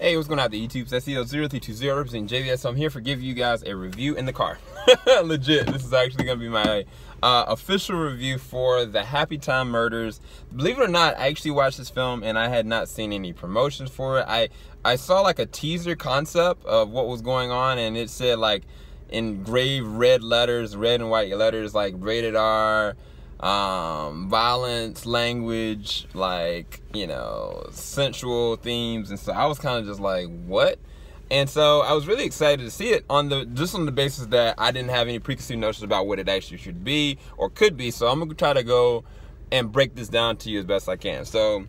Hey, what's going on, the YouTubes? That's SEO0320 representing JVS. So I'm here for giving you guys a review in the car. Legit, this is actually going to be my official review for the Happytime murders. Believe it or not, I actually watched this film and I had not seen any promotions for it. I saw like a teaser concept of what was going on, and it said like engraved red and white letters, like rated R, violence, language, like, you know, sensual themes. And so I was kind of just like, what? And so I was really excited to see it just on the basis that I didn't have any preconceived notions about what it actually should be or could be. So I'm gonna try to go and break this down to you as best I can. So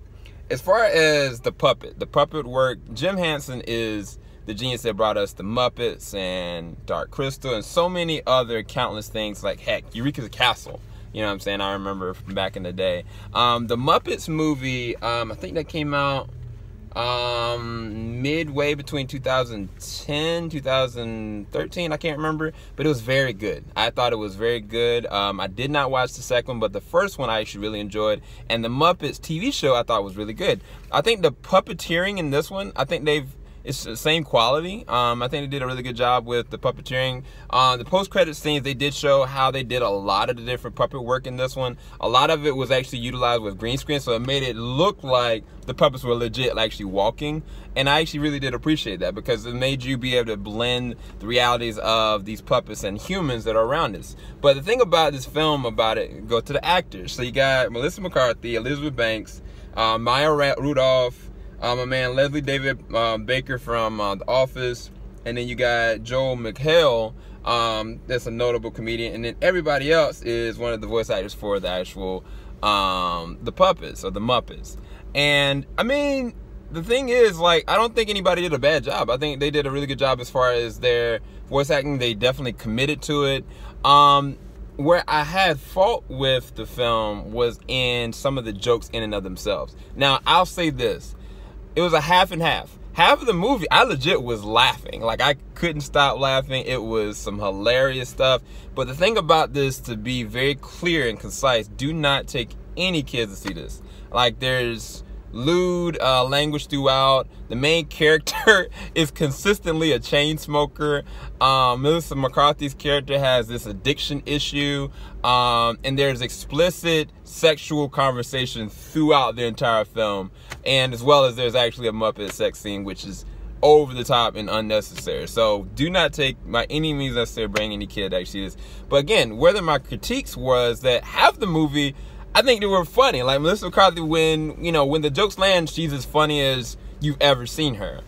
as far as the puppet work, Jim Henson is the genius that brought us the Muppets and Dark Crystal and so many other countless things, like heck, Eureka's Castle. You know what I'm saying? I remember from back in the day. The Muppets movie, I think that came out midway between 2010, 2013. I can't remember, but it was very good. I thought it was very good. I did not watch the second one, but the first one I actually really enjoyed. And the Muppets TV show I thought was really good. I think the puppeteering in this one, I think it's the same quality. I think they did a really good job with the puppeteering. The post-credit scenes, they did show how they did a lot of the different puppet work in this one. A lot of it was actually utilized with green screen, so it made it look like the puppets were legit actually walking. And I actually really did appreciate that, because it made you be able to blend the realities of these puppets and humans that are around us. But the thing about this film, go to the actors. So you got Melissa McCarthy, Elizabeth Banks, Maya Rudolph, my man Leslie David Baker from The Office, and then you got Joel McHale, that's a notable comedian, and then everybody else is one of the voice actors for the actual the puppets or the Muppets. And I mean, the thing is, like, I don't think anybody did a bad job. I think they did a really good job as far as their voice acting. They definitely committed to it. Where I had fault with the film was in some of the jokes in and of themselves. Now, I'll say this. It was a half and half. Half of the movie, I legit was laughing. Like, I couldn't stop laughing. It was some hilarious stuff. But the thing about this, to be very clear and concise, do not take any kids to see this. Like, there's lewd language throughout. The main character is consistently a chain smoker. Melissa McCarthy's character has this addiction issue, and there's explicit sexual conversation throughout the entire film, and as well as there's actually a Muppet sex scene, which is over the top and unnecessary. So do not take, by any means necessary, bring any kid to actually see this. But again, whether my critiques was that half the movie, I think they were funny. Like Melissa McCarthy, when the jokes land, she's as funny as you've ever seen her.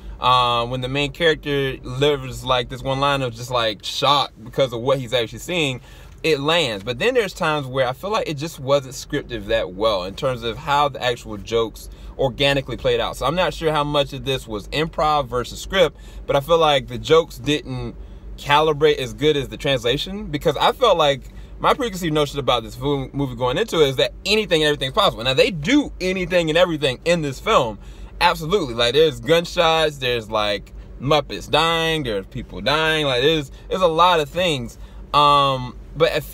When the main character delivers like this one line of just like shock because of what he's actually seeing, it lands. But then there's times where I feel like it just wasn't scripted that well in terms of how the actual jokes organically played out. So I'm not sure how much of this was improv versus script, but I feel like the jokes didn't calibrate as good as the translation, because I felt like my preconceived notion about this movie going into it is that anything and everything's possible. Now, they do anything and everything in this film. Absolutely. Like, there's gunshots, there's like Muppets dying, there's people dying, like there's a lot of things. But it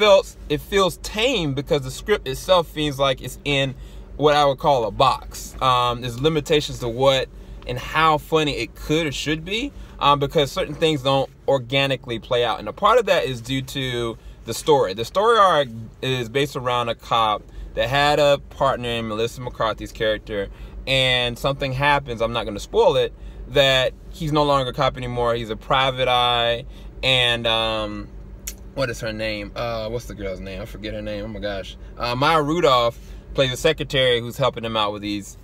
feels tame because the script itself feels like it's in what I would call a box. There's limitations to what and how funny it could or should be, because certain things don't organically play out. And a part of that is due to the story. The story arc is based around a cop that had a partner in Melissa McCarthy's character, and something happens, I'm not going to spoil it, that he's no longer a cop anymore. He's a private eye, and what is her name? What's the girl's name? I forget her name. Oh my gosh. Maya Rudolph plays a secretary who's helping him out with these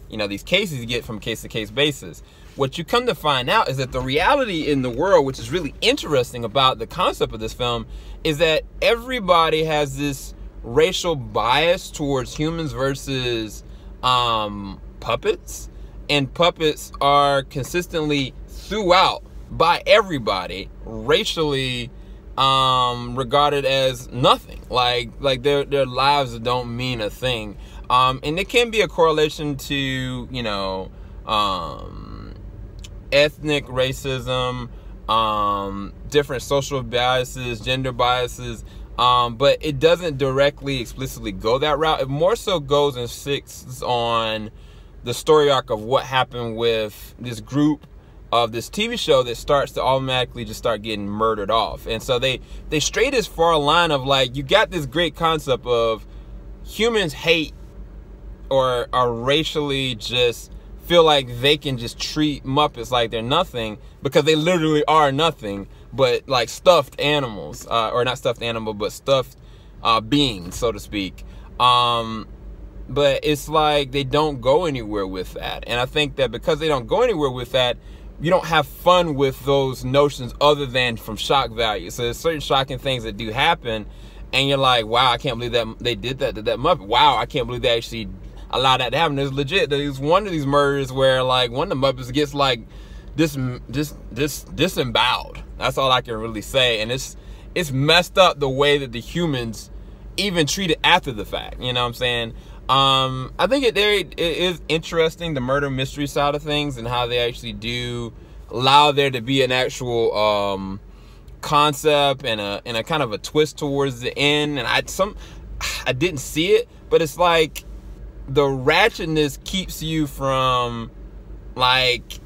cases you get from case-to-case basis. What you come to find out is that the reality in the world, which is really interesting about the concept of this film, is that everybody has this racial bias towards humans versus puppets. And puppets are consistently, throughout, by everybody, racially regarded as nothing. Like their lives don't mean a thing. And there can be a correlation to, ethnic racism, different social biases, gender biases, but it doesn't directly explicitly go that route. It more so goes and sits on the story arc of what happened with this group of this TV show that starts to automatically just start getting murdered off. And so they stray this far line of like, you got this great concept of humans hate or are racially just feel like they can just treat Muppets like they're nothing, because they literally are nothing but like stuffed animals, or not stuffed animal, but stuffed beings, so to speak. But it's like they don't go anywhere with that. And I think that because they don't go anywhere with that, you don't have fun with those notions other than from shock value. So there's certain shocking things that do happen, and you're like, wow, I can't believe that they did that to that Muppet. Wow, I can't believe they actually allowed that to happen. There's legit, there's one of these murders where like one of the Muppets gets like disemboweled. That's all I can really say. And it's messed up the way that the humans even treat it after the fact. You know what I'm saying? I think it is interesting, the murder mystery side of things, and how they actually do allow there to be an actual concept and a kind of a twist towards the end. And I didn't see it, but it's like the ratchetness keeps you from like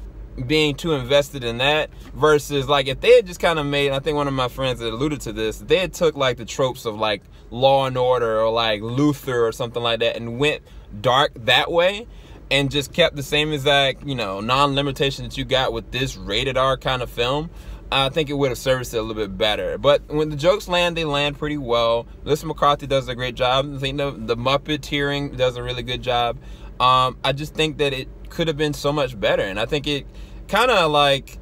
being too invested in that, versus like if they had just kind of made, I think one of my friends had alluded to this, they had took like the tropes of like Law and Order or like Luther or something like that and went dark that way, and just kept the same exact, you know, non-limitation that you got with this rated R kind of film, I think it would have serviced it a little bit better. But when the jokes land, they land pretty well. Melissa McCarthy does a great job. I think the Muppeteering does a really good job. I just think that it could have been so much better, and I think it kind of like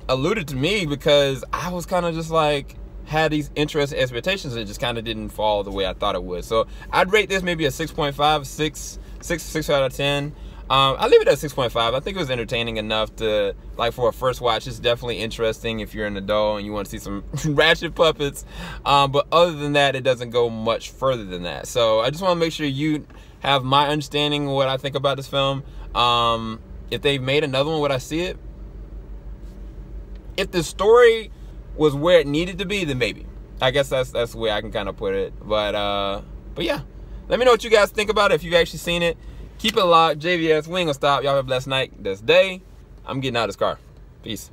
alluded to me, because I was kind of just like had these interesting expectations and it just kind of didn't fall the way I thought it would. So I'd rate this maybe a 6.5, 6 out of 10. I leave it at 6.5. I think it was entertaining enough to, like, for a first watch. It's definitely interesting if you're an adult and you want to see some ratchet puppets. But other than that, it doesn't go much further than that. So I just want to make sure you have my understanding of what I think about this film. If they made another one, would I see it? If the story was where it needed to be, then maybe. I guess that's the way I can kind of put it. But yeah, let me know what you guys think about it if you've actually seen it. Keep it locked. JVS, we ain't gonna stop. Y'all have a blessed night, this day. I'm getting out of this car. Peace.